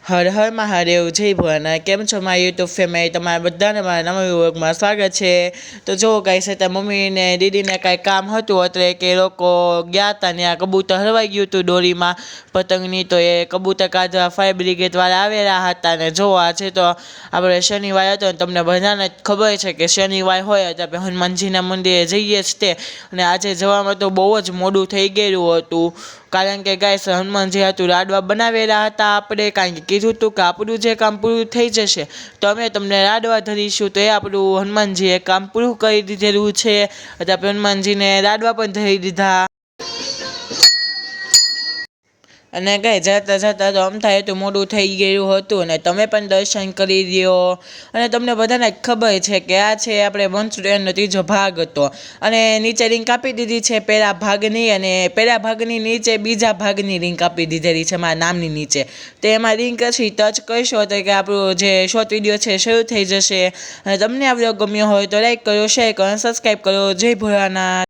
હર હર મહાદેવ, જય ભોળાનાથ। કેમ છો મારી યુટ્યુબ ફેમિલી? તમારા બધાને મારા નવા વ્લોગમાં સ્વાગત છે। તો જો કાંઈ છે ત્યાં મમ્મીને દીદીને કાંઈ કામ હતું એટલે કે એ લોકો ગયા હતા ને આ કબૂતર હરવાઈ ગયું હતું દોરીમાં પતંગની, તો એ કબૂતર કાઢવા ફાયર બ્રિગેડવાળા આવેલા હતા। ને જો આજે તો આપણે શનિવાર હતો ને તમને બધાને ખબર છે કે શનિવાર હોય તો આપણે હનુમાનજીના મંદિરે જઈએ જ તે, અને આજે જવામાં તો બહુ જ મોડું થઈ ગયેલું હતું। કારણ કે ગાઈસ હનુમાનજી હતું લાડવા બનાવેલા હતા આપણે, કારણ કે કીધું હતું કે આપણું જે કામ પૂરું થઈ જશે તો અમે તમને લાડવા ધરીશું, તો એ આપણું હનુમાનજીએ કામ પૂરું કરી દીધેલું છે। એટલે આપણે હનુમાનજીને લાડવા પણ ધરી દીધા। અને કાંઈ જતાં જતાં તો આમ થાય તો મોડું થઈ ગયું હતું, અને તમે પણ દર્શન કરી લ્યો। અને તમને બધાને ખબર છે કે આ છે આપણે મંચુરિયનનો ત્રીજો ભાગ હતો, અને નીચે લિંક આપી દીધી છે પહેલા ભાગની, અને પહેલા ભાગની નીચે બીજા ભાગની લિંક આપી દીધેલી છે મારા નામની નીચે। તો એમાં લિંક પછી ટચ કરશો તો કે આપણું જે શોર્ટ વિડીયો છે શરૂ થઈ જશે। અને તમને આ વિડીયો ગમ્યો હોય તો લાઈક કરો, શેર કરો અને સબસ્ક્રાઈબ કરો। જય ભોળાનાથ।